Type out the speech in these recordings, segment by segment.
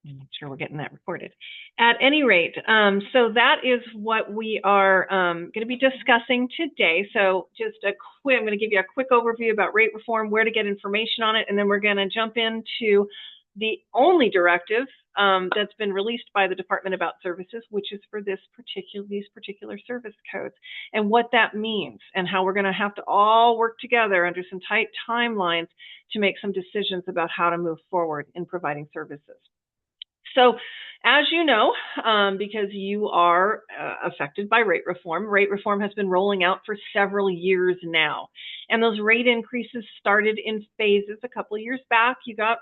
Make sure we're getting that recorded. At any rate, so that is what we are going to be discussing today. So just I'm going to give you a quick overview about rate reform, where to get information on it, and then we're going to jump into the only directive that's been released by the Department about Services, which is for these particular service codes, and what that means, and how we're going to have to all work together under some tight timelines to make some decisions about how to move forward in providing services. So as you know, because you are affected by rate reform has been rolling out for several years now. And those rate increases started in phases a couple of years back. You got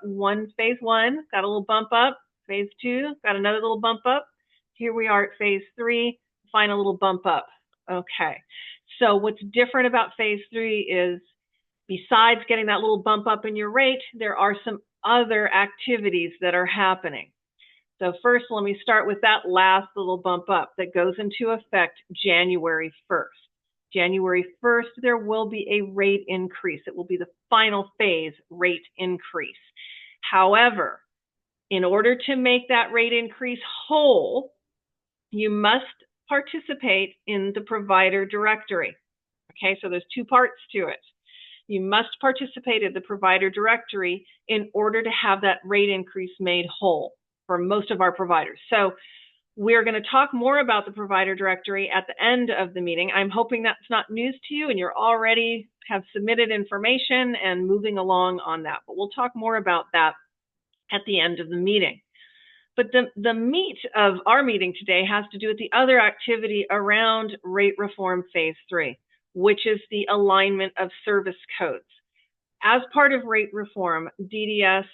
phase one, got a little bump up. Phase two, got another little bump up. Here we are at phase three, final little bump up. Okay, so what's different about phase three is besides getting that little bump up in your rate, there are some other activities that are happening. So first, let me start with that last little bump up that goes into effect January 1st. January 1st, there will be a rate increase. It will be the final phase rate increase. However, in order to make that rate increase whole, you must participate in the provider directory. Okay, so there's two parts to it. You must participate in the provider directory in order to have that rate increase made whole for most of our providers. So we're going to talk more about the provider directory at the end of the meeting. I'm hoping that's not news to you and you're already have submitted information and moving along on that. But we'll talk more about that at the end of the meeting. But the meat of our meeting today has to do with the other activity around rate reform phase 3, which is the alignment of service codes. As part of rate reform, DDS's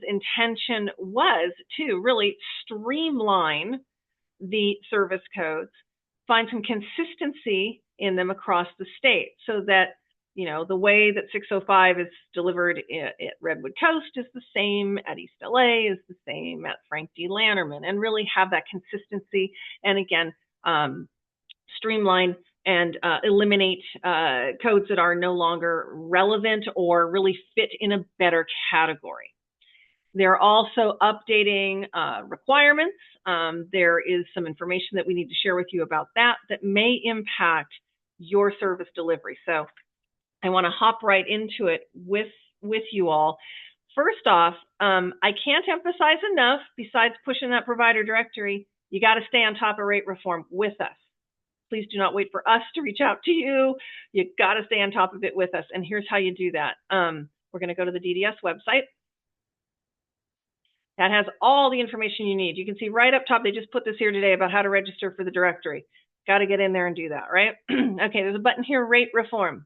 intention was to really streamline the service codes, find some consistency in them across the state so that, you know, the way that 605 is delivered at Redwood Coast is the same at East LA, is the same at Frank D. Lanterman, and really have that consistency and, again, streamline and eliminate codes that are no longer relevant or really fit in a better category. They're also updating requirements. There is some information that we need to share with you about that may impact your service delivery. So I want to hop right into it with you all. First off, I can't emphasize enough, besides pushing that provider directory, you got to stay on top of rate reform with us. Please do not wait for us to reach out to you. You got to stay on top of it with us. And here's how you do that. We're going to go to the DDS website. That has all the information you need. You can see right up top, they just put this here today about how to register for the directory. Got to get in there and do that, right? Okay, there's a button here, rate reform.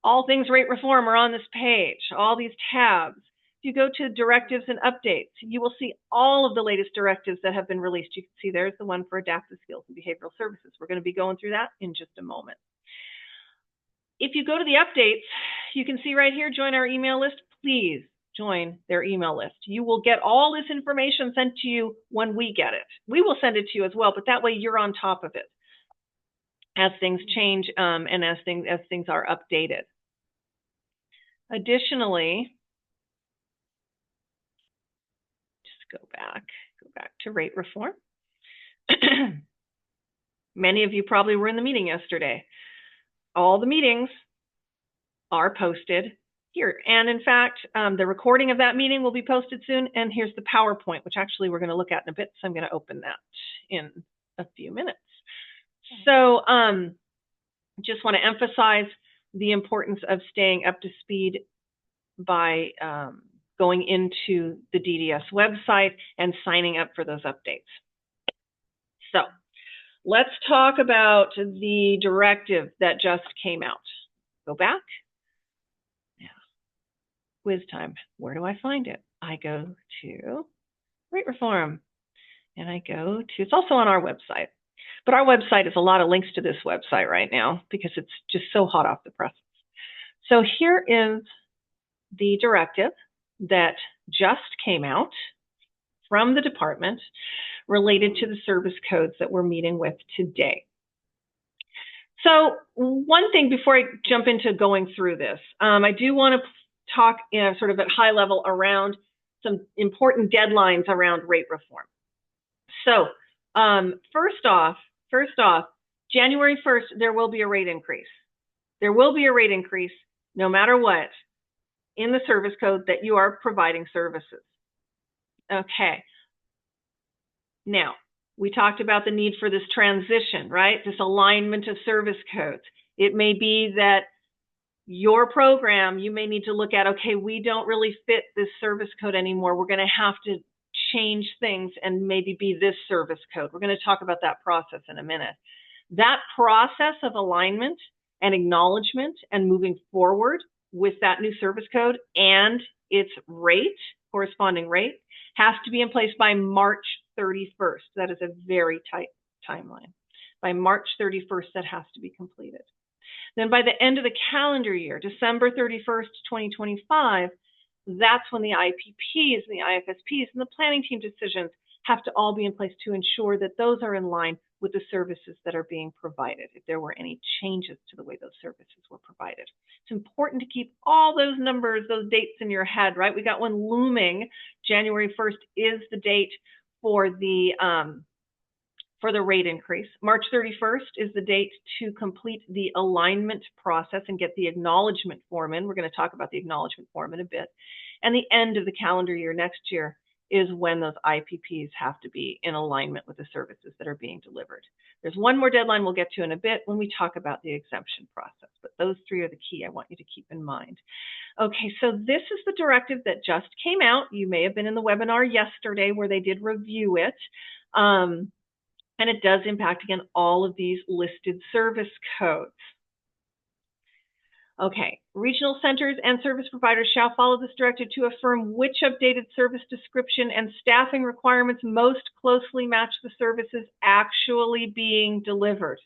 All things rate reform are on this page, all these tabs. If you go to directives and updates, you will see all of the latest directives that have been released. You can see there's the one for adaptive skills and behavioral services. We're going to be going through that in just a moment. If you go to the updates, you can see right here, join our email list. Please join their email list. You will get all this information sent to you when we get it. We will send it to you as well, but that way you're on top of it as things change and as things are updated. Additionally, go back to rate reform. Many of you probably were in the meeting yesterday. All the meetings are posted here. And in fact, the recording of that meeting will be posted soon. And here's the PowerPoint, which actually we're going to look at in a bit. So I'm going to open that in a few minutes. So just want to emphasize the importance of staying up to speed by going into the DDS website and signing up for those updates. So let's talk about the directive that just came out. Go back. Yeah. Quiz time. Where do I find it? I go to rate reform and I go to, it's also on our website, but our website is a lot of links to this website right now because it's just so hot off the press. So here is the directive that just came out from the department related to the service codes that we're meeting with today. So one thing before I jump into going through this, I do want to talk sort of at high level around some important deadlines around rate reform. So first off, January 1st, there will be a rate increase. There will be a rate increase no matter what in the service code that you are providing services. Okay. Now, we talked about the need for this transition, right? This alignment of service codes. It may be that your program, you may need to look at, okay, we don't really fit this service code anymore. We're going to have to change things and maybe be this service code. We're going to talk about that process in a minute. That process of alignment and acknowledgement and moving forward with that new service code and its rate, corresponding rate, has to be in place by March 31st. That is a very tight timeline. By March 31st, that has to be completed. Then by the end of the calendar year, December 31st, 2025, that's when the IPPs and the IFSPs and the planning team decisions have to all be in place to ensure that those are in line with the services that are being provided, if there were any changes to the way those services were provided. It's important to keep all those numbers, those dates in your head, right? We got one looming. January 1st is the date for the rate increase. March 31st is the date to complete the alignment process and get the acknowledgement form in. We're going to talk about the acknowledgement form in a bit. And the end of the calendar year next year is when those IPPs have to be in alignment with the services that are being delivered. There's one more deadline we'll get to in a bit when we talk about the exemption process, but those three are the key I want you to keep in mind. Okay, so this is the directive that just came out. You may have been in the webinar yesterday where they did review it. And it does impact, again, all of these listed service codes. Okay, regional centers and service providers shall follow this directive to affirm which updated service description and staffing requirements most closely match the services actually being delivered.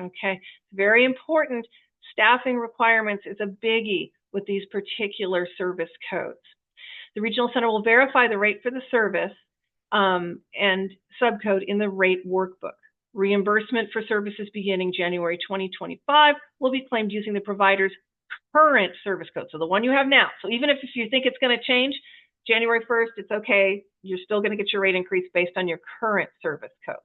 Okay, very important. Staffing requirements is a biggie with these particular service codes. The regional center will verify the rate for the service and subcode in the rate workbook. Reimbursement for services beginning January 2025 will be claimed using the provider's current service code, so the one you have now. So even if you think it's going to change, January 1st, it's okay. You're still going to get your rate increase based on your current service code.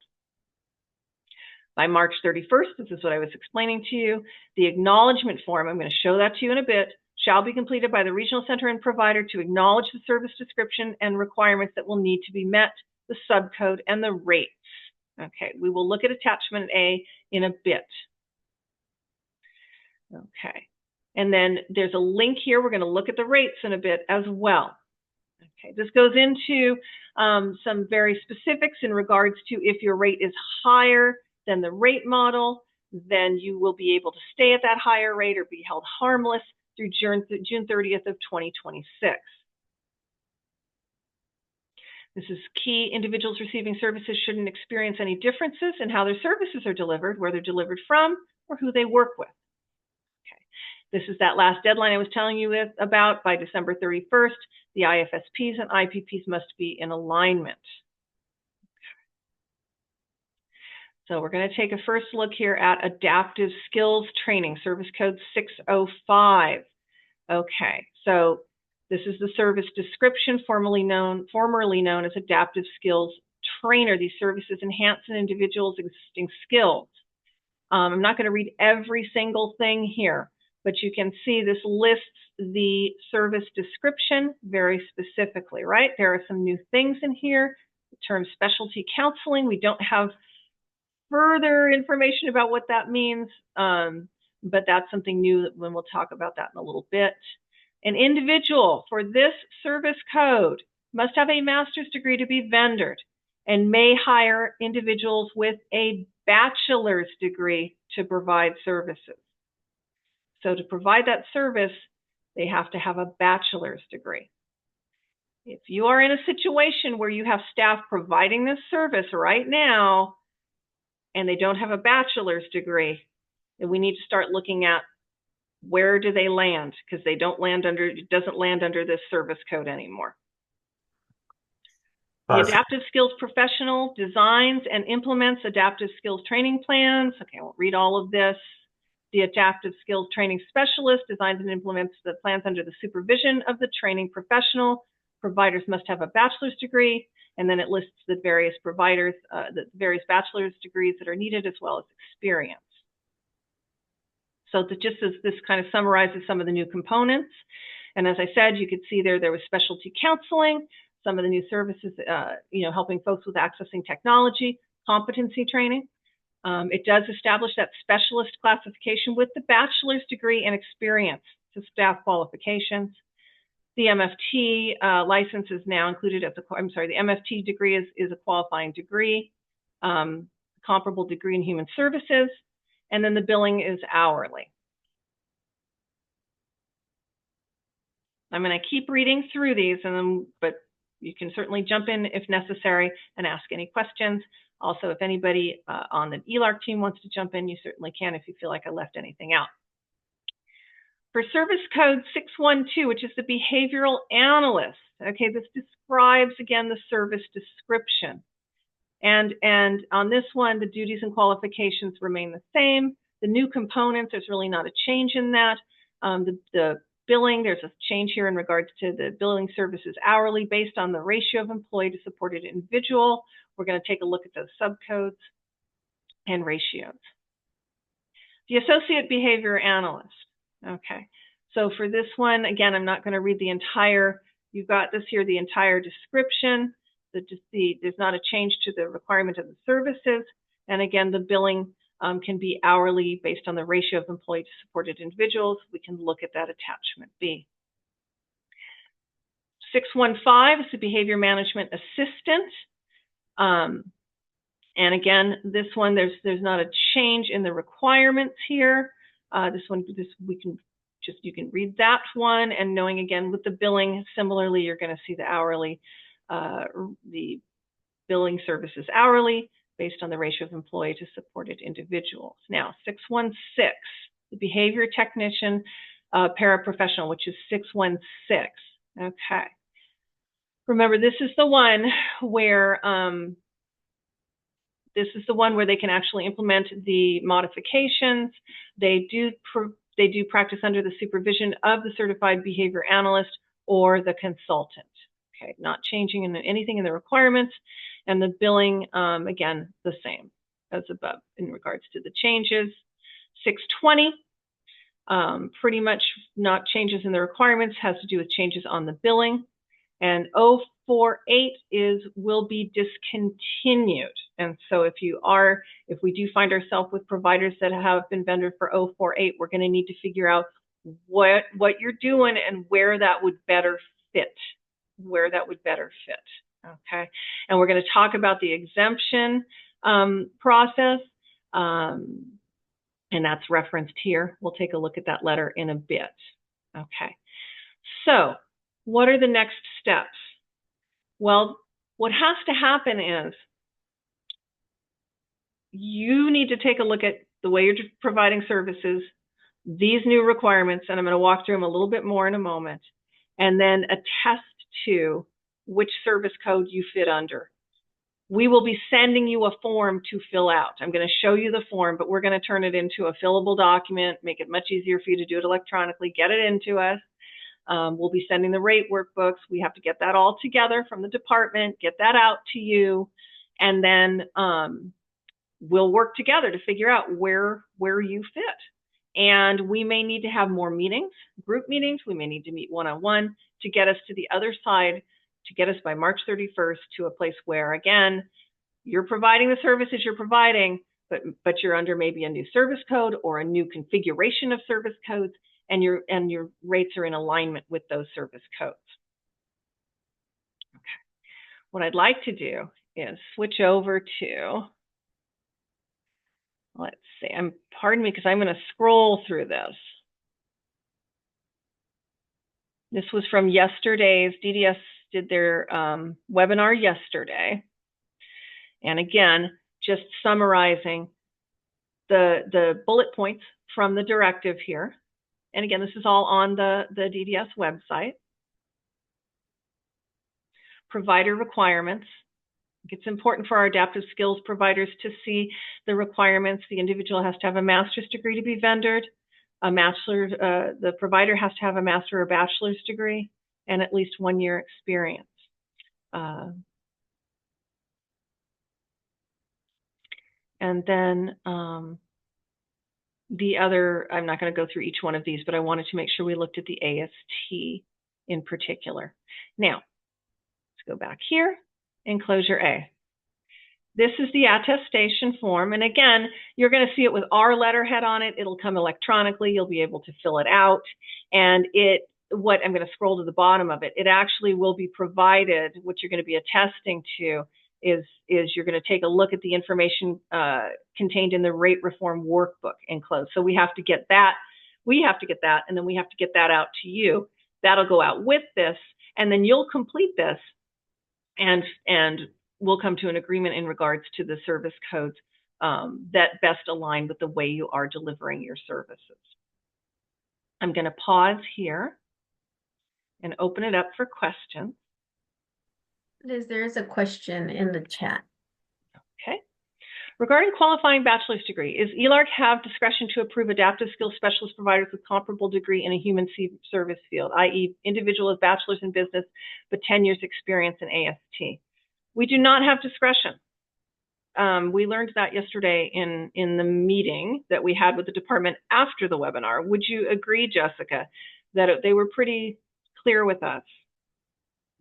By March 31st, this is what I was explaining to you, the acknowledgement form, I'm going to show that to you in a bit, shall be completed by the regional center and provider to acknowledge the service description and requirements that will need to be met, the subcode, and the rates. Okay, we will look at attachment A in a bit. Okay, and then there's a link here. We're going to look at the rates in a bit as well. Okay, this goes into some very specifics in regards to if your rate is higher than the rate model, then you will be able to stay at that higher rate or be held harmless through June 30th of 2026. This is key. Individuals receiving services shouldn't experience any differences in how their services are delivered, where they're delivered from, or who they work with. Okay. This is that last deadline I was telling you about. By December 31st, the IFSPs and IPPs must be in alignment. So we're going to take a first look here at adaptive skills training, service code 605. Okay, so this is the service description, formerly known as adaptive skills trainer. These services enhance an individual's existing skills. I'm not going to read every single thing here, but you can see this lists the service description very specifically, right? There are some new things in here. The term specialty counseling, we don't have further information about what that means, but that's something new when we'll talk about that in a little bit. An individual for this service code must have a master's degree to be vendored and may hire individuals with a bachelor's degree to provide services. So to provide that service, they have to have a bachelor's degree. If you are in a situation where you have staff providing this service right now and they don't have a bachelor's degree, then we need to start looking at where do they land, because they don't land under, it doesn't land under this service code anymore. The adaptive skills professional designs and implements adaptive skills training plans. Okay, I won't read all of this. The adaptive skills training specialist designs and implements the plans under the supervision of the training professional providers must have a bachelor's degree, and then it lists the various providers, the various bachelor's degrees that are needed, as well as experience. So just as this kind of summarizes some of the new components, and as I said, you could see there was specialty counseling, some of the new services, helping folks with accessing technology, competency training. It does establish that specialist classification with the bachelor's degree and experience to staff qualifications. The MFT license is now included as the MFT degree is a qualifying degree, comparable degree in human services, and then the billing is hourly. I'm going to keep reading through these, but you can certainly jump in if necessary and ask any questions. Also, if anybody on the ELARC team wants to jump in, you certainly can if you feel like I left anything out. For service code 612, which is the behavioral analyst, okay, this describes, again, the service description. And on this one, the duties and qualifications remain the same. The new components, there's really not a change in that. The billing, there's a change here in regards to the billing services hourly based on the ratio of employee to supported individual. We're going to take a look at those subcodes and ratios. The associate behavior analyst. Okay, so for this one, again, I'm not going to read the entire, you've got this here, the entire description. There's not a change to the requirement of the services. And again, the billing can be hourly based on the ratio of employee to supported individuals. We can look at that attachment B. 615 is the behavior management assistant. And again, this one, there's not a change in the requirements here. You can read that one, and knowing again with the billing, similarly, you're going to see the hourly, the billing services hourly based on the ratio of employee to supported individuals. Now, 616, the behavior technician paraprofessional, which is 616. Okay. Remember, this is the one where they can actually implement the modifications. They do practice under the supervision of the certified behavior analyst or the consultant. Okay, not changing anything in the requirements, and the billing, again, the same as above in regards to the changes. 620, pretty much not changes in the requirements, has to do with changes on the billing. And 048 will be discontinued. And so if we do find ourselves with providers that have been vendored for 048, we're going to need to figure out what you're doing and where that would better fit. Okay. And we're going to talk about the exemption process, and that's referenced here. We'll take a look at that letter in a bit. Okay. So what are the next steps? Well, what has to happen is you need to take a look at the way you're providing services, these new requirements, and I'm going to walk through them a little bit more in a moment, and then attest to which service code you fit under. We will be sending you a form to fill out. I'm going to show you the form, but we're going to turn it into a fillable document, make it much easier for you to do it electronically, get it into us. We'll be sending the rate workbooks. We have to get that all together from the department, get that out to you, and then we'll work together to figure out where you fit. And we may need to have more meetings, group meetings. We may need to meet one-on-one to get us to the other side, to get us by March 31st to a place where, again, you're providing the services you're providing, but you're under maybe a new service code or a new configuration of service codes, and your rates are in alignment with those service codes. Okay. What I'd like to do is switch over to, let's see, pardon me because I'm going to scroll through this. This was from yesterday's, DDS did their webinar yesterday. And again, just summarizing the bullet points from the directive here. And again, this is all on the DDS website. Provider requirements. It's important for our adaptive skills providers to see the requirements. The individual has to have a master's degree to be vendored. The provider has to have a master or bachelor's degree. and at least 1 year experience. And then the other, I'm not going to go through each one of these, but I wanted to make sure we looked at the AST in particular. Now, let's go back here, enclosure A. This is the attestation form. And again, you're going to see it with our letterhead on it. It'll come electronically. You'll be able to fill it out. And what I'm going to scroll to the bottom of it, it actually will be provided. What you're going to be attesting to is you're going to take a look at the information contained in the rate reform workbook enclosed. So we have to get that. We have to get that, and then we have to get that out to you. That'll go out with this, and then you'll complete this, and we'll come to an agreement in regards to the service codes that best align with the way you are delivering your services. I'm going to pause here and open it up for questions. Liz, there is a question in the chat. Okay. Regarding qualifying bachelor's degree, is ELARC have discretion to approve adaptive skills specialist providers with comparable degree in a human service field, i.e. individual with bachelor's in business but 10 years experience in AST? We do not have discretion. We learned that yesterday in the meeting that we had with the department after the webinar. Would you agree, Jessica, that they were pretty clear with us?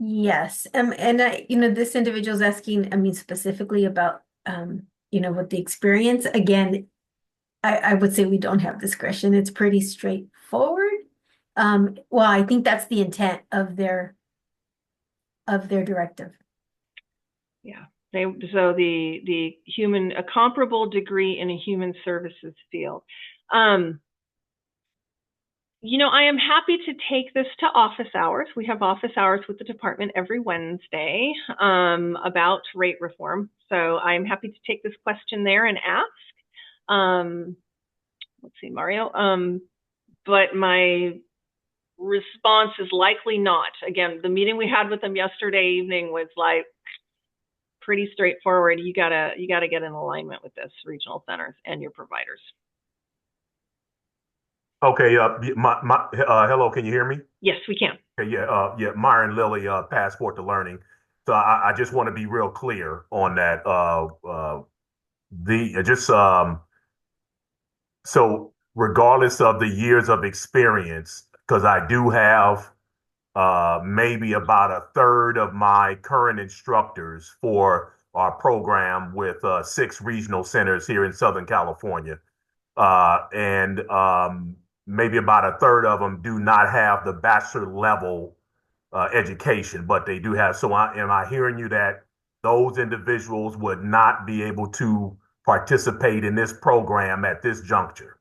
Yes, and this individual is asking, specifically about, with the experience. Again, I would say we don't have discretion. It's pretty straightforward. Well, I think that's the intent of their directive. Yeah. So a comparable degree in a human services field. I am happy to take this to office hours. We have office hours with the department every Wednesday about rate reform. So I'm happy to take this question there and ask. Let's see, Mario. But my response is likely not. Again, the meeting we had with them yesterday evening was like pretty straightforward. You gotta get in alignment with this, regional centers and your providers. Okay, hello, can you hear me? Yes, we can. Okay, yeah, Myron Lilly, Passport to Learning. So I just want to be real clear on that. So regardless of the years of experience, because I do have maybe about a third of my current instructors for our program with 6 regional centers here in Southern California. And maybe about a third of them do not have the bachelor level education, but they do have. So am I hearing you that those individuals would not be able to participate in this program at this juncture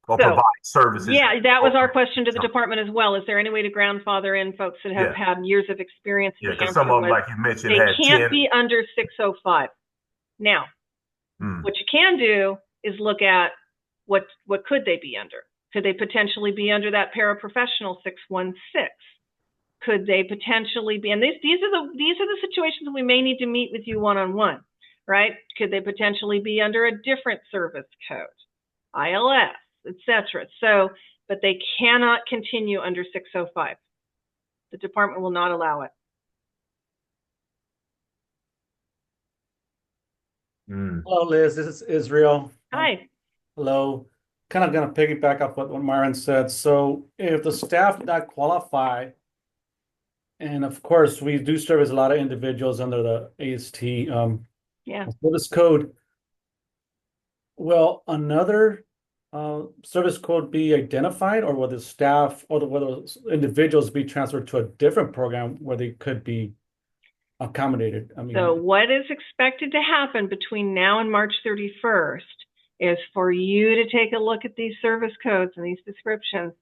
or provide services? Yeah, that was our question to the department as well. Is there any way to grandfather in folks that have had years of experience? Yeah, because some of them, like you mentioned, they can't be under 605. Now, what you can do is look at what could they be under? Could they potentially be under that paraprofessional 616? Could they potentially be? And these are the situations that we may need to meet with you one-on-one, right? Could they potentially be under a different service code, ILS, etc.? So, but they cannot continue under 605. The department will not allow it. Hello, Liz. This is Israel. Hi. Hello. Kind of going to piggyback off what Myron said. So if the staff not qualify, and of course we do service a lot of individuals under the AST service code, will another service code be identified, or will the staff or will those individuals be transferred to a different program where they could be accommodated? So what is expected to happen between now and March 31st is for you to take a look at these service codes and these descriptions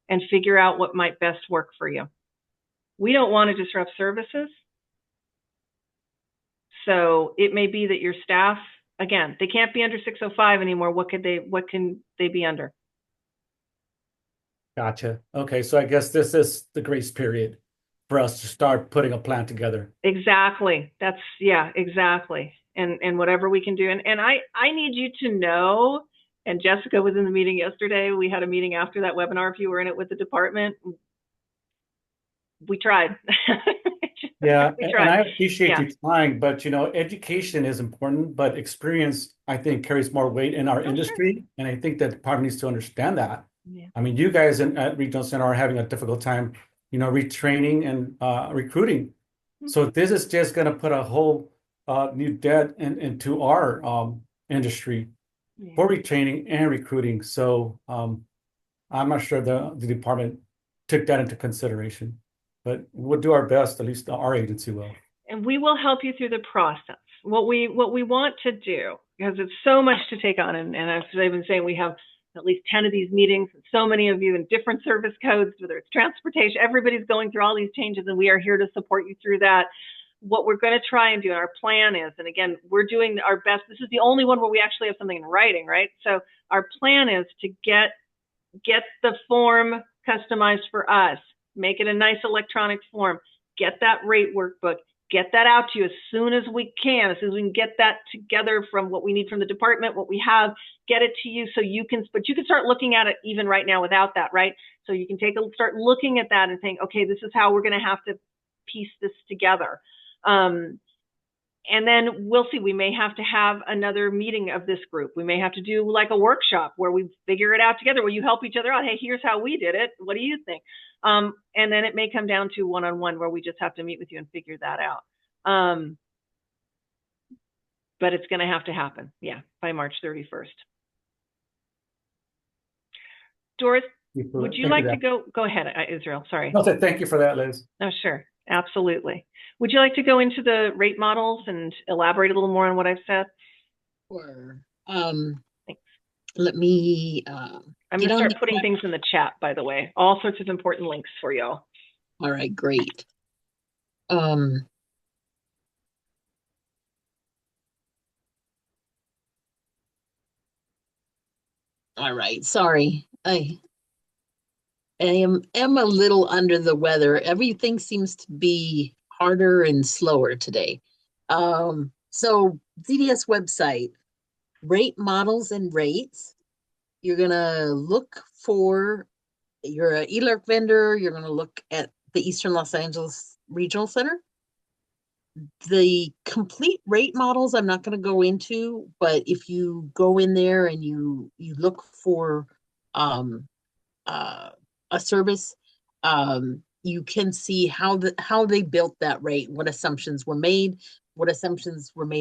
and figure out what might best work for you. We don't want to disrupt services. So it may be that your staff, again, they can't be under 605 anymore. What can they be under? Gotcha. Okay, so I guess this is the grace period for us to start putting a plan together. Exactly. Exactly. And whatever we can do. And I need you to know, and Jessica was in the meeting yesterday. We had a meeting after that webinar if you were in it with the department. we tried. Yeah, We and tried. I appreciate Yeah. you trying, but education is important, but experience, I think, carries more weight in our sure. industry. And I think that the department needs to understand that. Yeah. I mean, you guys at Regional Center are having a difficult time, retraining and recruiting. So this is just going to put a whole new debt into our industry Yeah. for retraining and recruiting. So I'm not sure the department took that into consideration, but we'll do our best, at least our agency will. And we will help you through the process. What we want to do, because it's so much to take on, and as I've been saying, we have at least 10 of these meetings, and so many of you in different service codes, whether it's transportation, everybody's going through all these changes, and we are here to support you through that. What we're going to try and do, and our plan is, and again, we're doing our best. This is the only one where we actually have something in writing, right? So our plan is to get the form customized for us, make it a nice electronic form, get that rate workbook, get that out to you as soon as we can, as soon as we can get that together from what we need from the department, what we have, get it to you so you can start looking at it even right now without that, right? So you can start looking at that and think, okay, this is how we're going to have to piece this together. And then we'll see, we may have to have another meeting of this group. We may have to do like a workshop where we figure it out together, where you help each other out. Hey, here's how we did it. What do you think? And then it may come down to one-on-one where we just have to meet with you and figure that out. But it's going to have to happen, yeah, by March 31st. Doris, would you like to go ahead, Israel, sorry. No, thank you for that, Liz. Oh, sure, absolutely. Would you like to go into the rate models and elaborate a little more on what I've said? Sure. Thanks. Let me I'm going to start putting things in the chat, by the way. All sorts of important links for y'all. All right, great. All right, sorry. I am a little under the weather. Everything seems to be harder and slower today. So ZDS website, rate models and rates. You're gonna look for your eLERC vendor. You're gonna look at the Eastern Los Angeles Regional Center. The complete rate models I'm not going to go into, but if you go in there and you look for a service, you can see how they built that rate, what assumptions were made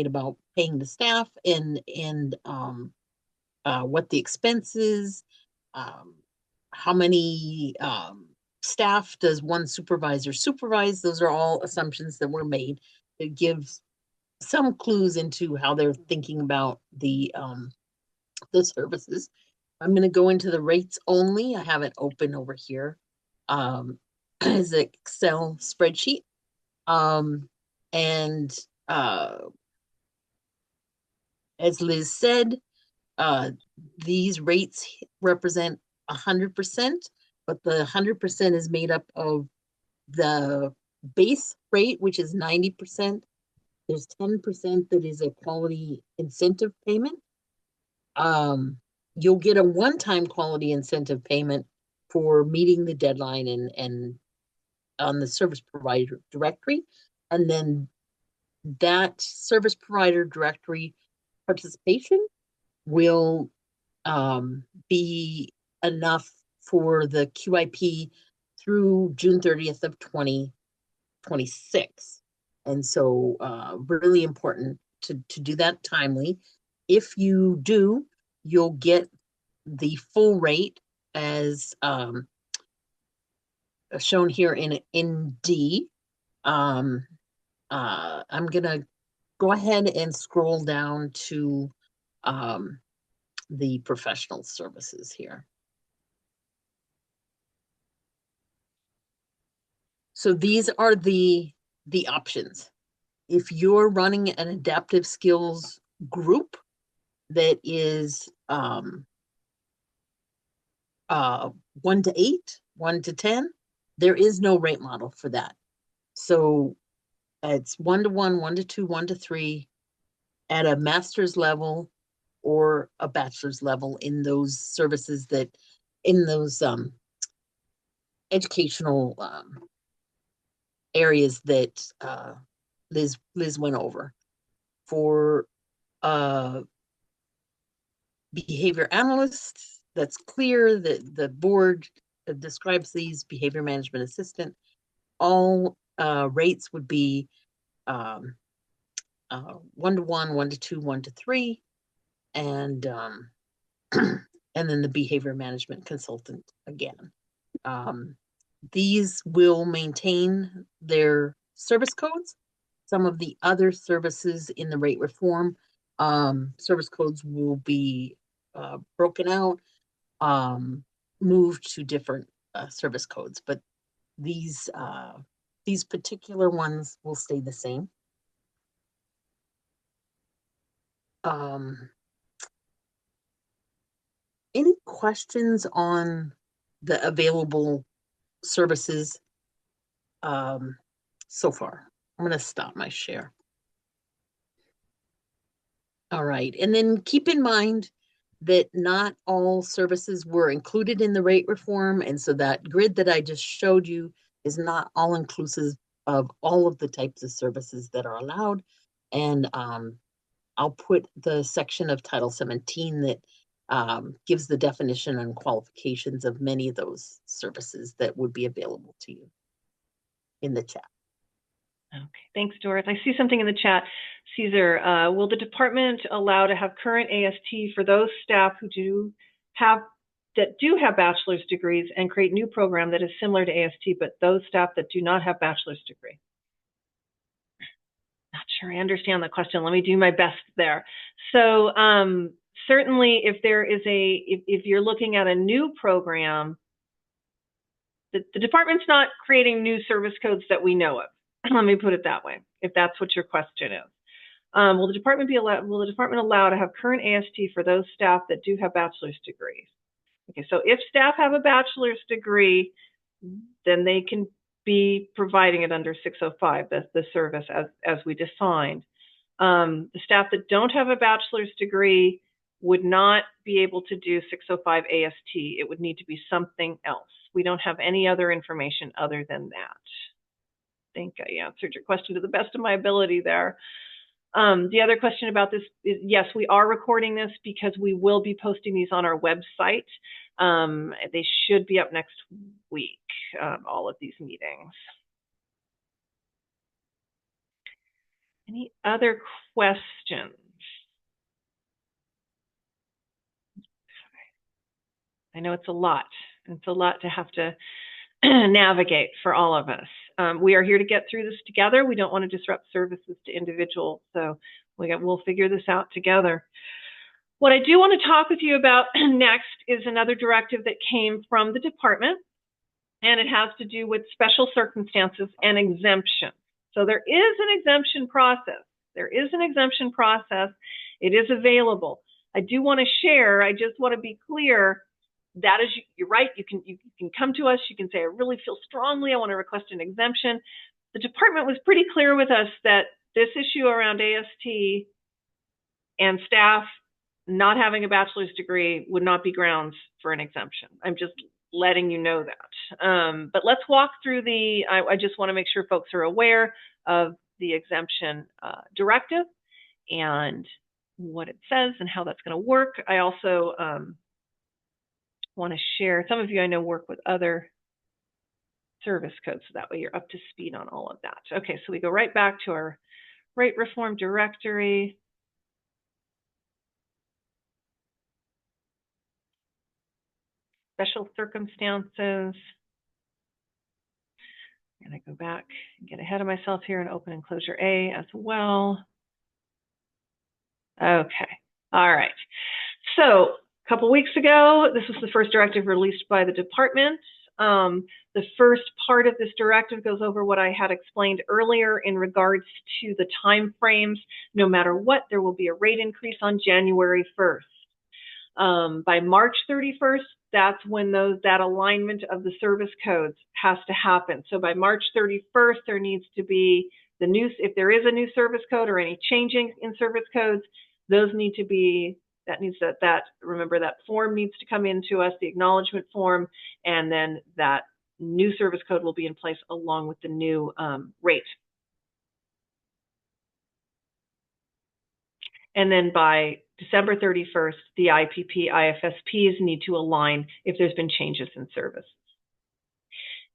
about paying the staff, and what the expenses, how many staff does one supervisor supervise. Those are all assumptions that were made. It gives some clues into how they're thinking about the services. I'm going to go into the rates only. I have it open over here as an Excel spreadsheet. And as Liz said, these rates represent 100%, but the 100% is made up of the base rate, which is 90%. There's 10% that is a quality incentive payment. You'll get a one-time quality incentive payment for meeting the deadline and on the service provider directory. And then that service provider directory participation will be enough for the QIP through June 30th of 2026. And so really important to do that timely. If you do, you'll get the full rate as shown here in D. I'm gonna go ahead and scroll down to the professional services here. So these are the options. If you're running an adaptive skills group that is 1 to 8, 1 to 10, there is no rate model for that. So it's 1 to 1, 1 to 2, 1 to 3 at a master's level or a bachelor's level in those services in those educational areas that Liz went over. For behavior analysts, that's clear that the board describes these behavior management assistant. All rates would be 1 to 1, 1 to 2, 1 to 3, and and then the behavior management consultant again. These will maintain their service codes. Some of the other services in the rate reform service codes will be broken out, moved to different service codes, but these particular ones will stay the same. Any questions on the available services so far? I'm going to stop my share. All right, and then keep in mind that not all services were included in the rate reform, and so that grid that I just showed you is not all inclusive of all of the types of services that are allowed. And I'll put the section of Title 17 that gives the definition and qualifications of many of those services that would be available to you in the chat. Okay, thanks, Doris. I see something in the chat. Caesar, will the department allow to have current AST for those staff who do have bachelor's degrees and create new program that is similar to AST, but those staff that do not have bachelor's degree? Not sure I understand the question. Let me do my best there. So certainly if there is if you're looking at a new program, the department's not creating new service codes that we know of. Let me put it that way, if that's what your question is. Will the department allow to have current AST for those staff that do have bachelor's degrees? Okay, so if staff have a bachelor's degree, then they can be providing it under 605, the service as we defined. The staff that don't have a bachelor's degree would not be able to do 605 AST. It would need to be something else. We don't have any other information other than that. I think I answered your question to the best of my ability there. The other question about this is, yes, we are recording this because we will be posting these on our website. They should be up next week, all of these meetings. Any other questions? I know it's a lot. It's a lot to have to navigate for all of us. We are here to get through this together. We don't want to disrupt services to individuals, so we'll figure this out together. What I do want to talk with you about next is another directive that came from the department, and it has to do with special circumstances and exemption. So there is an exemption process. There is an exemption process. It is available. I do want to share, I just want to be clear, that is, you're right, you can come to us, you can say, I really feel strongly, I want to request an exemption. The department was pretty clear with us that this issue around AST and staff not having a bachelor's degree would not be grounds for an exemption. I'm just letting you know that. But let's walk through I just want to make sure folks are aware of the exemption directive and what it says and how that's going to work. I also want to share, some of you I know work with other service codes, so that way you're up to speed on all of that. Okay, so we go right back to our rate reform directory. Special circumstances. I'm going to go back and get ahead of myself here and open enclosure A as well. Okay, all right. So a couple weeks ago, this was the first directive released by the department. The first part of this directive goes over what I had explained earlier in regards to the time frames. No matter what, there will be a rate increase on January 1st. By March 31st, that's when that alignment of the service codes has to happen. So by March 31st, there needs to be if there is a new service code or any changing in service codes, those need to be, remember that form needs to come into us, the acknowledgement form, and then that new service code will be in place along with the new rate. And then by December 31st, the IPP, IFSPs need to align if there's been changes in service.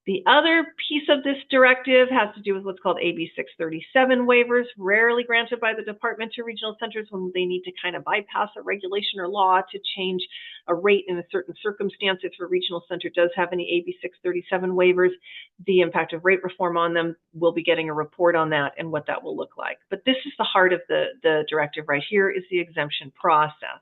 The other piece of this directive has to do with what's called AB 637 waivers, rarely granted by the department to regional centers when they need to kind of bypass a regulation or law to change a rate in a certain circumstance. If a regional center does have any AB 637 waivers, the impact of rate reform on them, we'll be getting a report on that and what that will look like. But this is the heart of the directive right here, is the exemption process.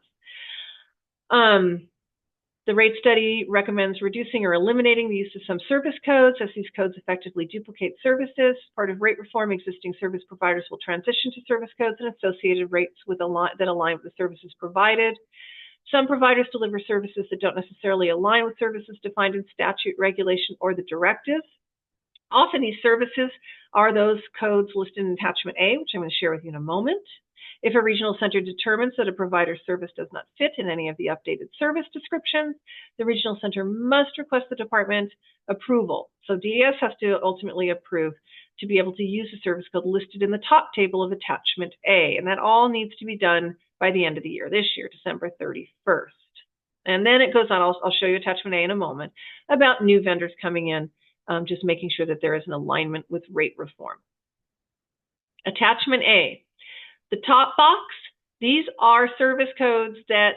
The rate study recommends reducing or eliminating the use of some service codes, as these codes effectively duplicate services. Part of rate reform, existing service providers will transition to service codes and associated rates that align with the services provided. Some providers deliver services that don't necessarily align with services defined in statute, regulation, or the directives. Often these services are those codes listed in Attachment A, which I'm going to share with you in a moment. If a regional center determines that a provider's service does not fit in any of the updated service descriptions, the regional center must request the department approval. So DES has to ultimately approve to be able to use the service code listed in the top table of Attachment A. And that all needs to be done by the end of the year, this year, December 31st. And then it goes on, I'll show you Attachment A in a moment, about new vendors coming in, just making sure that there is an alignment with rate reform. Attachment A. The top box, these are service codes that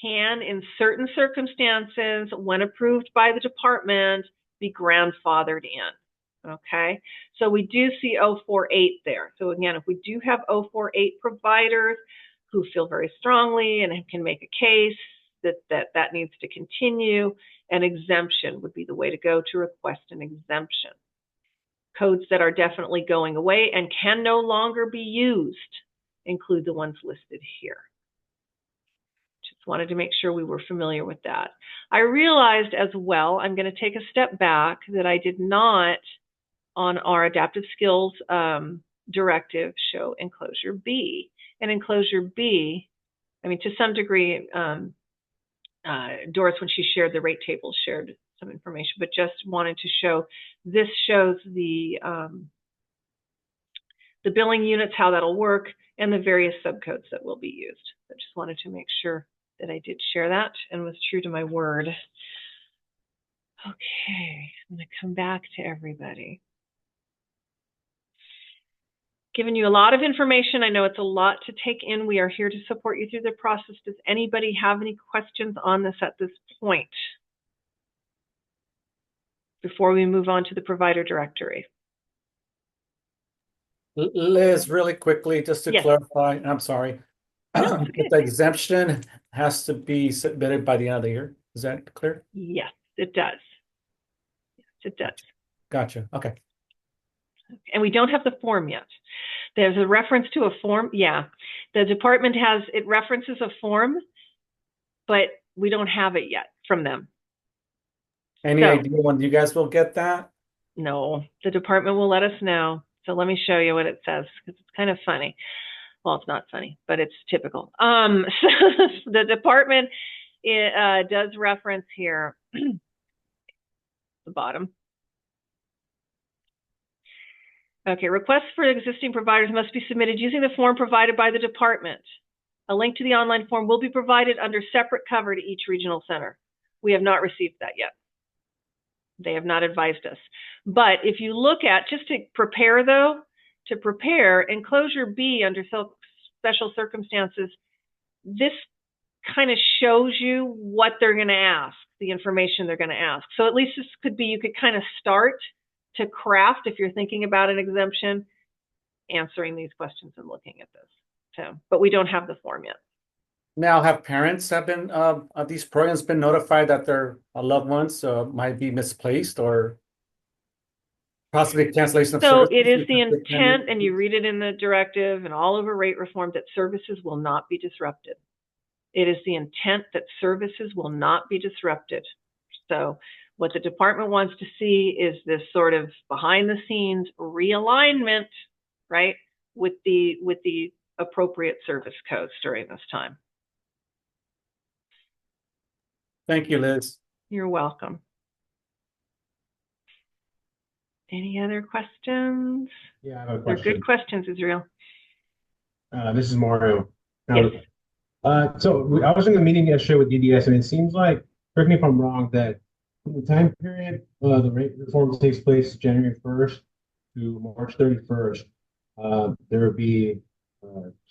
can, in certain circumstances, when approved by the department, be grandfathered in. Okay, so we do see 048 there. So again, if we do have 048 providers who feel very strongly and can make a case that needs to continue, an exemption would be the way to go to request an exemption. Codes that are definitely going away and can no longer be used include the ones listed here. Just wanted to make sure we were familiar with that. I realized as well, I'm going to take a step back, that I did not, on our adaptive skills directive, show enclosure B. And enclosure B, I mean, to some degree, Doris, when she shared the rate table, shared some information, but just wanted to show, this shows the billing units, how that'll work, and the various subcodes that will be used. I just wanted to make sure that I did share that and was true to my word. Okay, I'm going to come back to everybody. Given you a lot of information. I know it's a lot to take in. We are here to support you through the process. Does anybody have any questions on this at this point before we move on to the provider directory? Liz, really quickly, just to Yes. clarify, I'm sorry. No, it's good. The exemption has to be submitted by the end of the year. Is that clear? Yes, it does. Yes, it does. Gotcha. Okay. And we don't have the form yet. There's a reference to a form. Yeah, the department has, it references a form, but we don't have it yet from them. Any So- idea when you guys will get that? No, the department will let us know. So let me show you what it says, because it's kind of funny. Well, it's not funny, but it's typical. So the department does reference here, the bottom. Okay, requests for existing providers must be submitted using the form provided by the department. A link to the online form will be provided under separate cover to each regional center. We have not received that yet. They have not advised us. But if you look at, just to prepare though, to prepare enclosure B under special circumstances, this kind of shows you what they're going to ask, the information they're going to ask. So at least this could be, you could kind of start to craft, if you're thinking about an exemption, answering these questions and looking at this. So, but we don't have the form yet. Now, have parents have been of these programs been notified that their loved ones might be misplaced or possibly cancellation of So services? it is the because they can- intent, and you read it in the directive and all over rate reform, that services will not be disrupted. It is the intent that services will not be disrupted. So what the department wants to see is this sort of behind the scenes realignment, right, with the appropriate service codes during this time. Thank you, Liz. You're welcome. Any other questions? Yeah, I have a They're question. good questions, Israel. This is Mario. Yes. I was in a meeting yesterday with DDS, and it seems like, correct me if I'm wrong, that in the time period the rate reform takes place January 1st to March 31st, there will be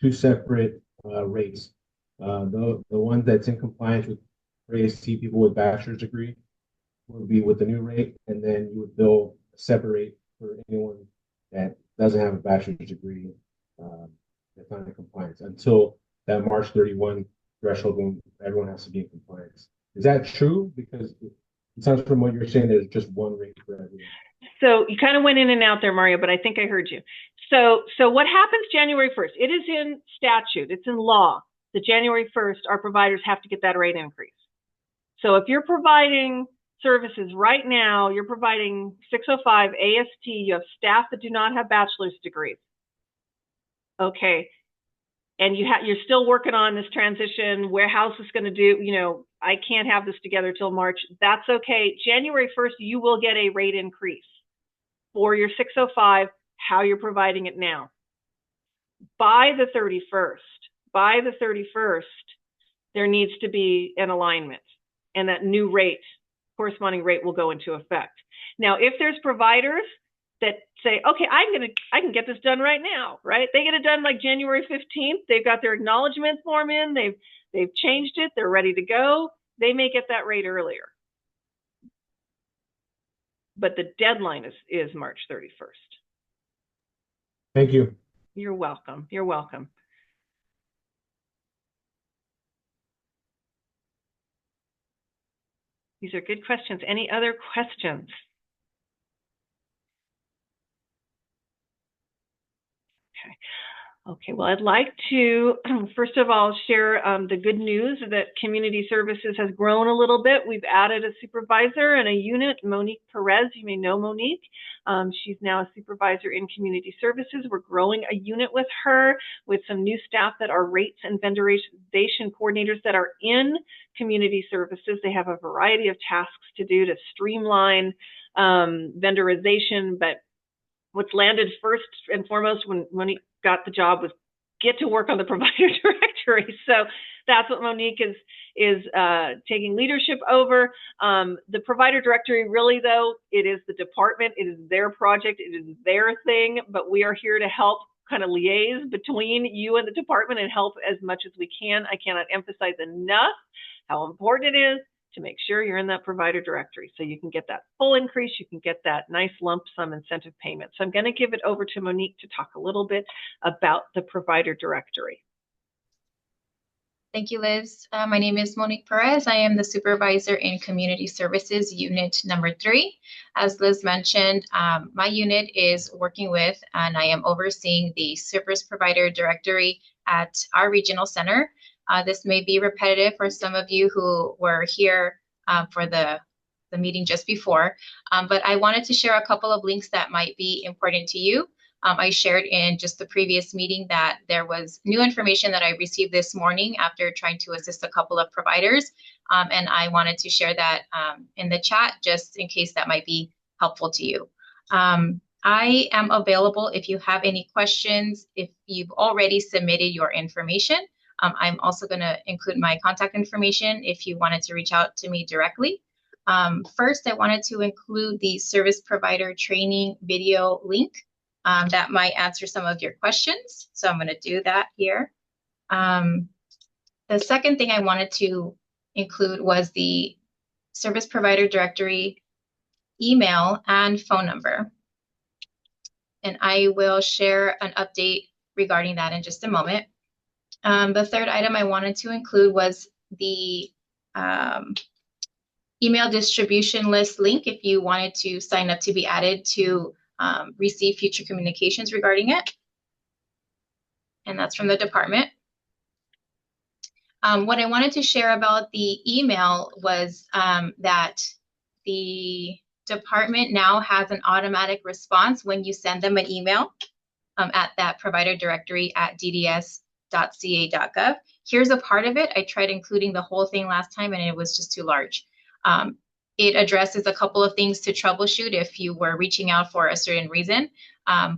two separate rates. The one that's in compliance with AST people with bachelor's degree would be with the new rate, and then you would bill a separate rate for anyone that doesn't have a bachelor's degree that's not in compliance until that March 31 threshold when everyone has to be in compliance. Is that true? Because it sounds from what you're saying, there's just one rate for everyone. So you kind of went in and out there, Mario, but I think I heard you. So what happens January 1st? It is in statute, it's in law. The January 1st, our providers have to get that rate increase. So if you're providing services right now, you're providing 605 AST, you have staff that do not have bachelor's degrees. Okay. And you're still working on this transition, where house is going to do, I can't have this together till March. That's okay. January 1st, you will get a rate increase for your 605, how you're providing it now. By the 31st, there needs to be an alignment, and that new rate, corresponding rate, will go into effect. Now, if there's providers that say, okay, I can get this done right now, right? They get it done like January 15th. They've got their acknowledgement form in. They've changed it. They're ready to go. They may get that rate earlier. But the deadline is March 31st. Thank you. You're welcome. You're welcome. These are good questions. Any other questions? Okay, well, I'd like to, first of all, share the good news that Community Services has grown a little bit. We've added a supervisor and a unit, Monique Perez. You may know Monique. She's now a supervisor in Community Services. We're growing a unit with her, with some new staff that are rates and vendorization coordinators that are in Community Services. They have a variety of tasks to do to streamline vendorization, but what's landed first and foremost when Monique got the job was get to work on the provider directory. So that's what Monique is taking leadership over. The provider directory, really, though, it is the department. It is their project. It is their thing. But we are here to help kind of liaise between you and the department and help as much as we can. I cannot emphasize enough how important it is to make sure you're in that provider directory so you can get that full increase, you can get that nice lump sum incentive payment. So I'm going to give it over to Monique to talk a little bit about the provider directory. Thank you, Liz. My name is Monique Perez. I am the supervisor in Community Services Unit number 3. As Liz mentioned, my unit is working with, and I am overseeing the service provider directory at our regional center. This may be repetitive for some of you who were here for the meeting just before, but I wanted to share a couple of links that might be important to you. I shared in just the previous meeting that there was new information that I received this morning after trying to assist a couple of providers, and I wanted to share that in the chat just in case that might be helpful to you. I am available if you have any questions, if you've already submitted your information. I'm also going to include my contact information if you wanted to reach out to me directly. First, I wanted to include the service provider training video link that might answer some of your questions. So I'm going to do that here. The second thing I wanted to include was the service provider directory email and phone number. And I will share an update regarding that in just a moment. The third item I wanted to include was the email distribution list link if you wanted to sign up to be added to receive future communications regarding it. And that's from the department. What I wanted to share about the email was that the department now has an automatic response when you send them an email at that provider directory at dds.ca.gov. Here's a part of it. I tried including the whole thing last time and it was just too large. It addresses a couple of things to troubleshoot if you were reaching out for a certain reason.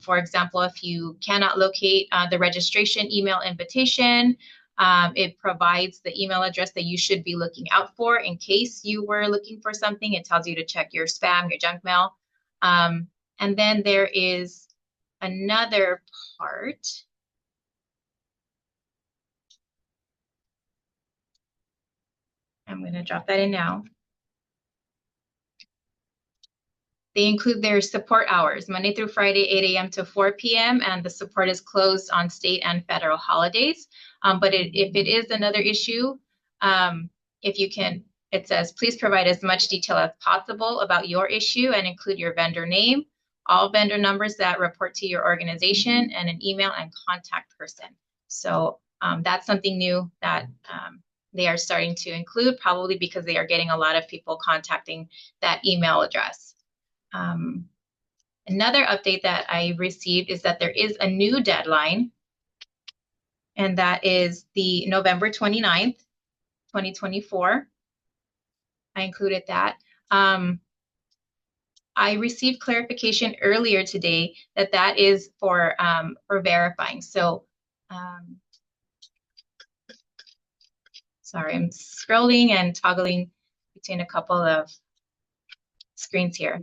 For example, if you cannot locate the registration email invitation, it provides the email address that you should be looking out for in case you were looking for something. It tells you to check your spam, your junk mail. And then there is another part. I'm going to drop that in now. They include their support hours, Monday through Friday, 8 a.m. to 4 p.m., and the support is closed on state and federal holidays. But if it is another issue, if you can, it says, please provide as much detail as possible about your issue and include your vendor name, all vendor numbers that report to your organization, and an email and contact person. So that's something new that they are starting to include, probably because they are getting a lot of people contacting that email address. Another update that I received is that there is a new deadline, and that is the November 29th, 2024. I included that. I received clarification earlier today that that is for verifying. So, sorry, I'm scrolling and toggling between a couple of screens here.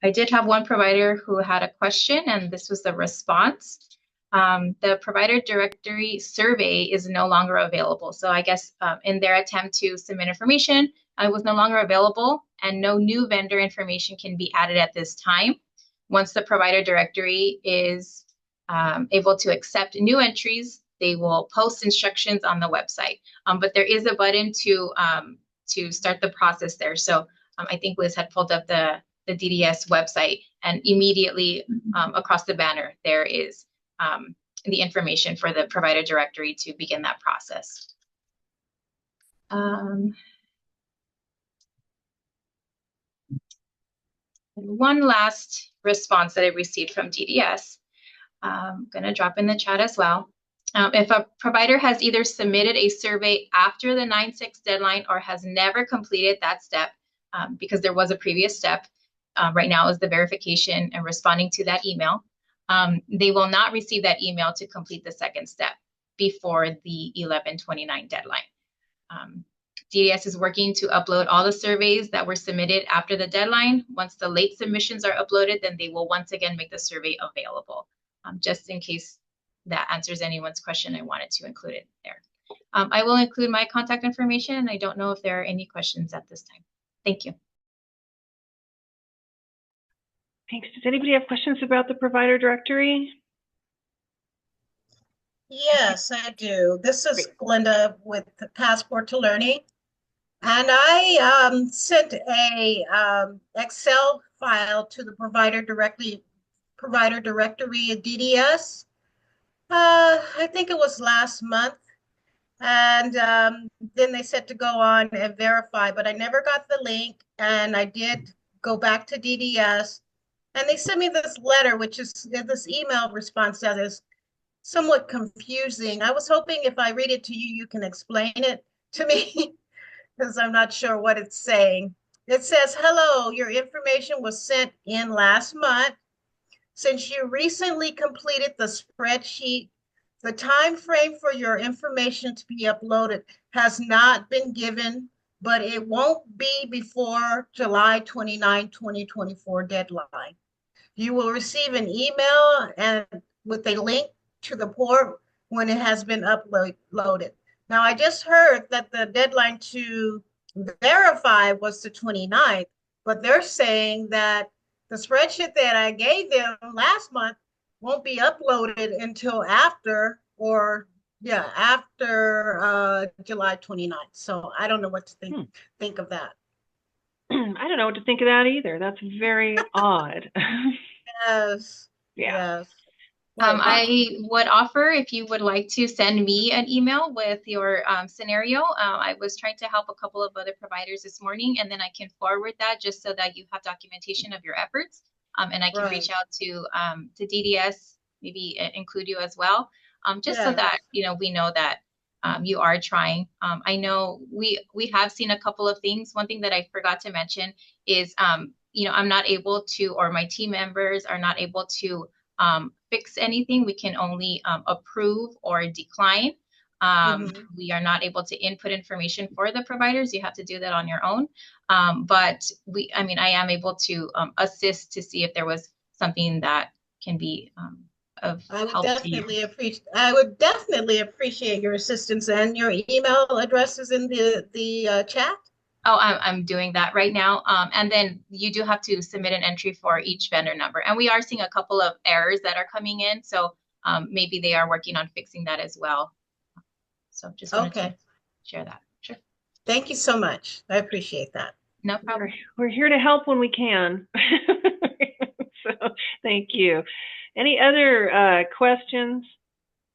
I did have one provider who had a question, and this was the response. The provider directory survey is no longer available. So I guess in their attempt to submit information, it was no longer available, and no new vendor information can be added at this time. Once the provider directory is able to accept new entries, they will post instructions on the website. But there is a button to start the process there. So I think Liz had pulled up the DDS website, and immediately across the banner, there is the information for the provider directory to begin that process. And one last response that I received from DDS, I'm going to drop in the chat as well. If a provider has either submitted a survey after the 9/6 deadline or has never completed that step, because there was a previous step, right now is the verification and responding to that email. They will not receive that email to complete the second step before the 11/29 deadline. DDS is working to upload all the surveys that were submitted after the deadline. Once the late submissions are uploaded, then they will once again make the survey available. Just in case that answers anyone's question, I wanted to include it there. I will include my contact information, and I don't know if there are any questions at this time. Thank you. Thanks. Does anybody have questions about the provider directory? Yes, I do. This is Glenda with the Passport to Learning. And I sent a Excel file to the provider directory at DDS. I think it was last month. And then they said to go on and verify, but I never got the link. And I did go back to DDS. And they sent me this letter, which is this email response that is somewhat confusing. I was hoping if I read it to you, you can explain it to me, because I'm not sure what it's saying. It says, hello, your information was sent in last month. Since you recently completed the spreadsheet, the time frame for your information to be uploaded has not been given, but it won't be before July 29, 2024 deadline. You will receive an email and with a link to the port when it has been uploaded. Now, I just heard that the deadline to verify was the 29th, but they're saying that the spreadsheet that I gave them last month won't be uploaded until after, July 29th. So I don't know what to think of that. I don't know what to think of that either. That's very odd. Yes. Yeah. Yes. I would offer, if you would like to send me an email with your scenario. I was trying to help a couple of other providers this morning, and then I can forward that just so that you have documentation of your efforts. And I can reach out to DDS, maybe include you as well, just so that we know that you are trying. I know we have seen a couple of things. One thing that I forgot to mention is, you know, I'm not able to, or my team members are not able to fix anything. We can only approve or decline. We are not able to input information for the providers. You have to do that on your own. But I mean, I am able to assist to see if there was something that can be of help to you. I would definitely appreciate your assistance, and your email address is in the chat. Oh, I'm doing that right now. And then you do have to submit an entry for each vendor number. And we are seeing a couple of errors that are coming in. So maybe they are working on fixing that as well. So just wanted to share that. Sure. Thank you so much. I appreciate that. No problem. We're here to help when we can. So thank you. Any other questions?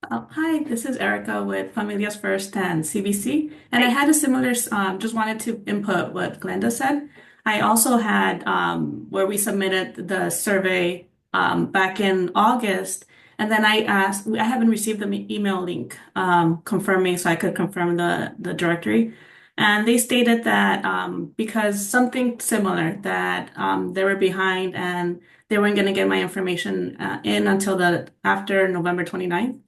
Hi, this is Erica with Familias First and CBC. And I had a similar, just wanted to input what Glenda said. I also had where we submitted the survey back in August. And then I asked, I haven't received the email link confirming so I could confirm the directory. And they stated that because something similar, that they were behind and they weren't going to get my information in until after November 29th.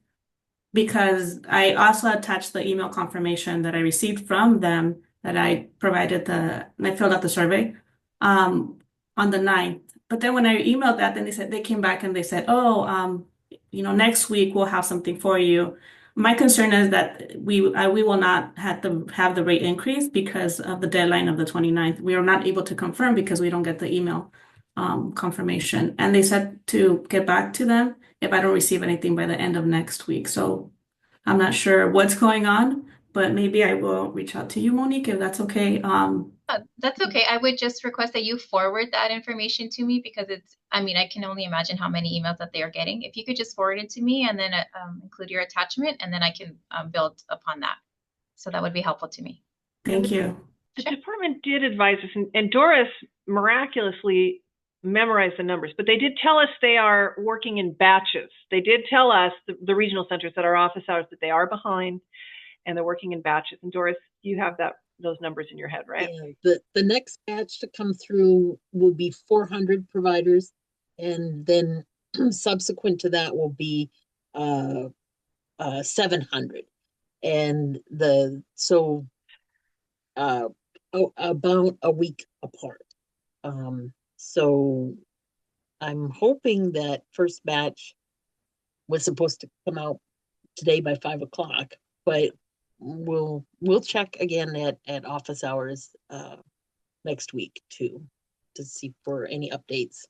Because I also attached the email confirmation that I received from them that I provided and I filled out the survey on the 9th. But then when I emailed that, then they came back and they said, oh, you know, next week we'll have something for you. My concern is that we will not have the rate increase because of the deadline of the 29th. We are not able to confirm because we don't get the email confirmation. And they said to get back to them if I don't receive anything by the end of next week. So I'm not sure what's going on, but maybe I will reach out to you, Monique, if that's okay. That's okay. I would just request that you forward that information to me because I mean, I can only imagine how many emails that they are getting. If you could just forward it to me and then include your attachment, and then I can build upon that. So that would be helpful to me. Thank you. The department did advise us, and Doris miraculously memorized the numbers, but they did tell us they are working in batches. They did tell us, the regional centers that are office hours, that they are behind and they're working in batches. And Doris, you have those numbers in your head, right? Yeah, the next batch to come through will be 400 providers, and then subsequent to that will be 700, and about a week apart. So I'm hoping that first batch was supposed to come out today by 5 o'clock, but we'll check again at office hours next week to see for any updates.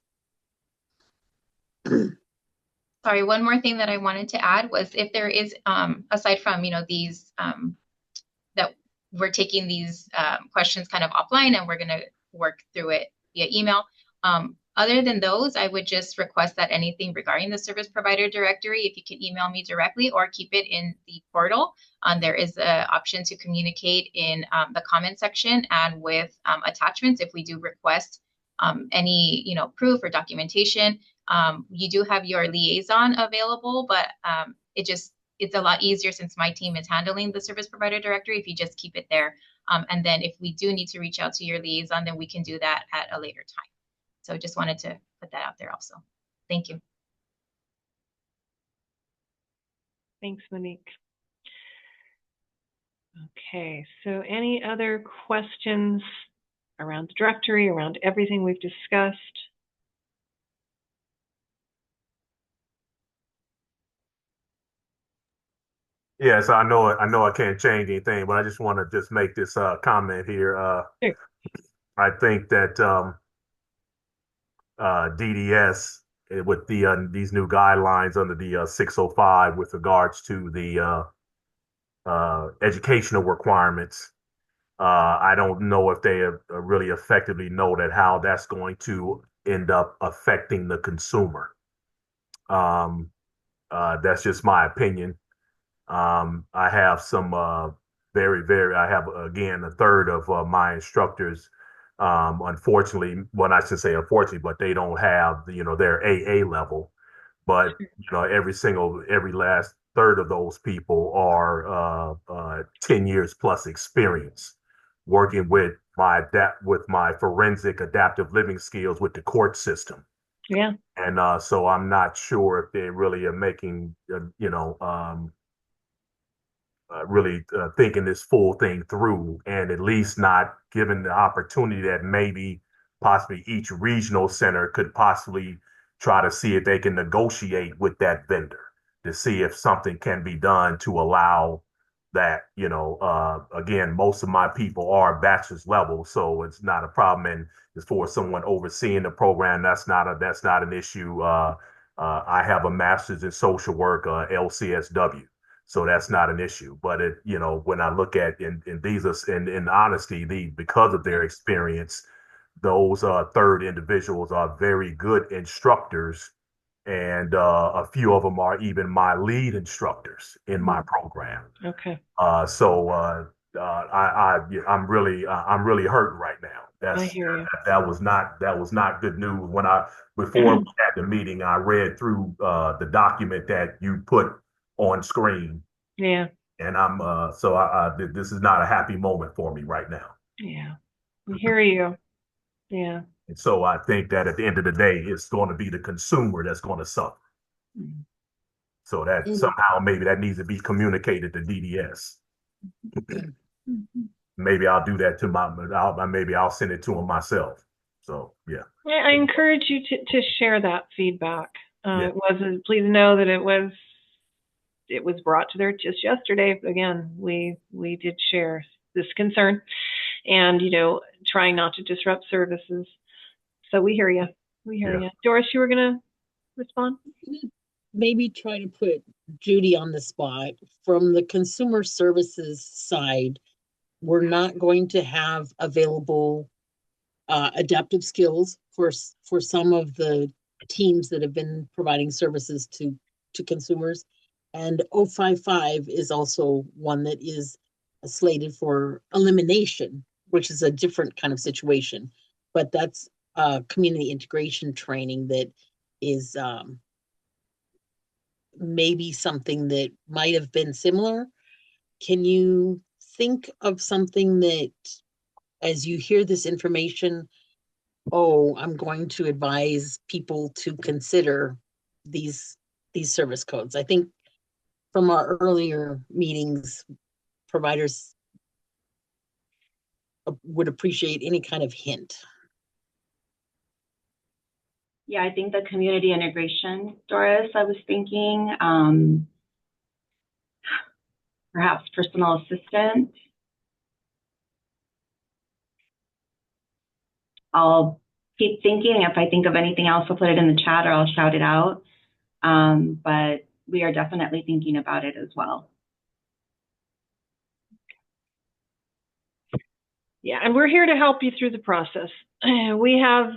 Sorry, one more thing that I wanted to add was if there is, aside from, you know, these, that we're taking these questions kind of offline and we're going to work through it via email. Other than those, I would just request that anything regarding the service provider directory, if you can email me directly or keep it in the portal. There is an option to communicate in the comment section and with attachments if we do request any, you know, proof or documentation. You do have your liaison available, but it's a lot easier since my team is handling the service provider directory if you just keep it there. And then if we do need to reach out to your liaison, then we can do that at a later time. So just wanted to put that out there also. Thank you. Thanks, Monique. Okay, so any other questions around the directory, around everything we've discussed? Yes, I know I can't change anything, but I just want to just make this comment here. Sure. I think that DDS with these new guidelines under the 605 with regards to the educational requirements, I don't know if they really effectively know that how that's going to end up affecting the consumer. That's just my opinion. I have some I have, again, a third of my instructors, unfortunately, well, I should say unfortunately, but they don't have, you know, their AA level. But, you know, every last third of those people are 10 years plus experience working with my forensic adaptive living skills with the court system. Yeah. And so I'm not sure if they really are making, really thinking this full thing through, and at least not given the opportunity that maybe possibly each regional center could possibly try to see if they can negotiate with that vendor to see if something can be done to allow that. Again, most of my people are bachelor's level, so it's not a problem. And as for someone overseeing the program, that's not an issue. I have a master's in social work, LCSW. So that's not an issue. But when I look at in honesty, because of their experience, those third individuals are very good instructors, and a few of them are even my lead instructors in my program. Okay. I'm really hurting right now. I hear you. That was not good news. Before we had the meeting, I read through the document that you put on screen. Yeah. And this is not a happy moment for me right now. Yeah. I hear you. Yeah. And so I think that at the end of the day, it's going to be the consumer that's going to suffer. Mm. So that somehow maybe that needs to be communicated to DDS. Maybe I'll do that maybe I'll send it to them myself. So yeah. I encourage you to share that feedback. Yeah. Please know that it was brought to their just yesterday. Again, we did share this concern, and trying not to disrupt services. So we hear you. You. Doris, you were gonna respond? Maybe try to put Judy on the spot. From the consumer services side, we're not going to have available adaptive skills for some of the teams that have been providing services to consumers. And 055 is also one that is slated for elimination, which is a different kind of situation. But that's community integration training that is maybe something that might have been similar. Can you think of something that, as you hear this information, I'm going to advise people to consider these service codes? I think from our earlier meetings, providers would appreciate any kind of hint. Yeah, I think the community integration, Doris, I was thinking, perhaps personal assistant. I'll keep thinking. If I think of anything else, I'll put it in the chat or I'll shout it out. But we are definitely thinking about it as well. Yeah, and we're here to help you through the process. We have,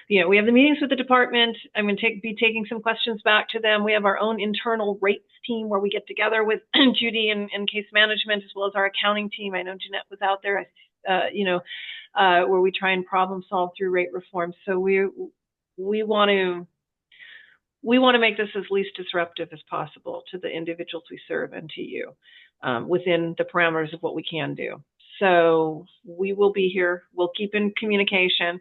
we have the meetings with the department. I'm going to be taking some questions back to them. We have our own internal rates team where we get together with Judy and case management, as well as our accounting team. I know Jeanette was out there, where we try and problem solve through rate reform. So we want to make this as least disruptive as possible to the individuals we serve and to you, within the parameters of what we can do. So we will be here. We'll keep in communication.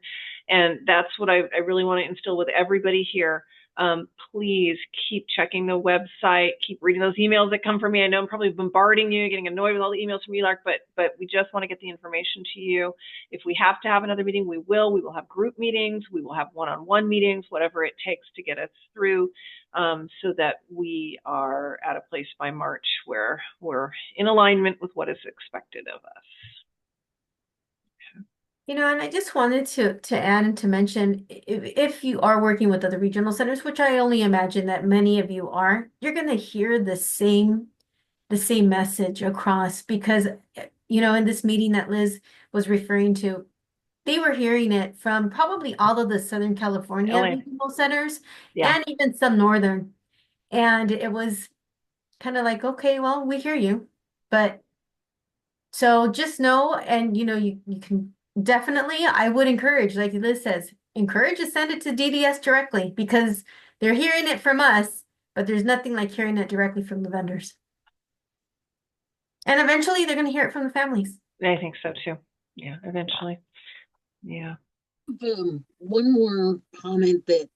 And that's what I really want to instill with everybody here. Please keep checking the website, keep reading those emails that come from me. I know I'm probably bombarding you, getting annoyed with all the emails from ELARC, but we just want to get the information to you. If we have to have another meeting, we will. We will have group meetings. We will have one-on-one meetings, whatever it takes to get us through, so that we are at a place by March where we're in alignment with what is expected of us. And I just wanted to add and to mention, if you are working with other regional centers, which I only imagine that many of you are, you're going to hear the same message across, because, in this meeting that Liz was referring to, they were hearing it from probably all of the Southern California regional centers, and even some Northern. And it was kind of like, okay, well, we hear you. But so just know, and, you can definitely, I would encourage, like Liz says, encourage to send it to DDS directly, because they're hearing it from us. but there's nothing like hearing it directly from the vendors. And eventually they're going to hear it from the families. I think so too. Yeah, eventually. Yeah. One more comment that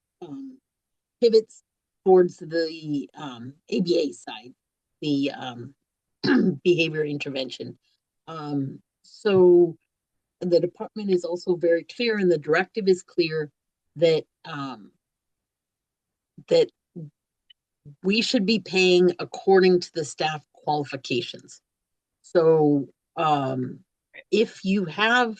pivots towards the ABA side, the behavior intervention. So the department is also very clear, and the directive is clear that that we should be paying according to the staff qualifications. So if you have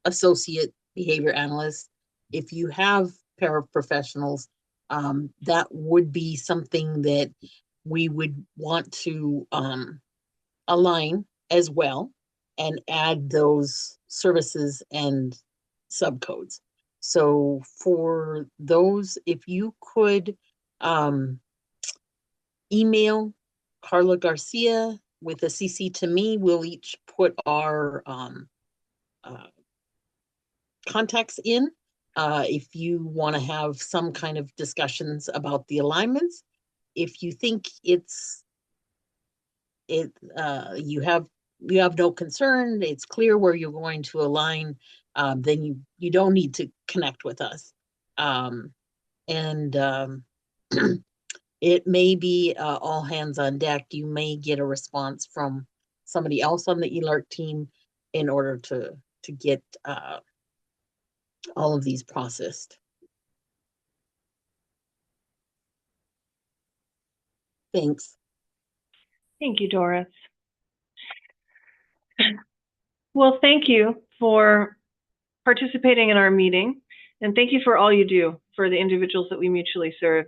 associate behavior analysts, if you have paraprofessionals, that would be something that we would want to align as well and add those services and subcodes. So for those, if you could email Carla Garcia with a CC to me, we'll each put our contacts in. If you want to have some kind of discussions about the alignments, if you think you have no concern, it's clear where you're going to align, then you don't need to connect with us. It may be all hands on deck. You may get a response from somebody else on the ELARC team in order to get all of these processed. Thanks. Thank you, Doris. Well, thank you for participating in our meeting, and thank you for all you do for the individuals that we mutually serve.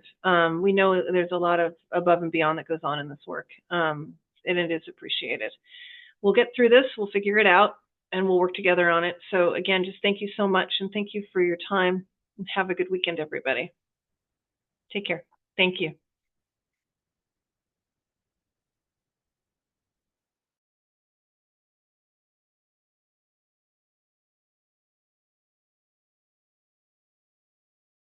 We know there's a lot of above and beyond that goes on in this work, and it is appreciated. We'll get through this, we'll figure it out, and we'll work together on it. So again, just thank you so much, and thank you for your time, and have a good weekend, everybody. Take care. Thank you.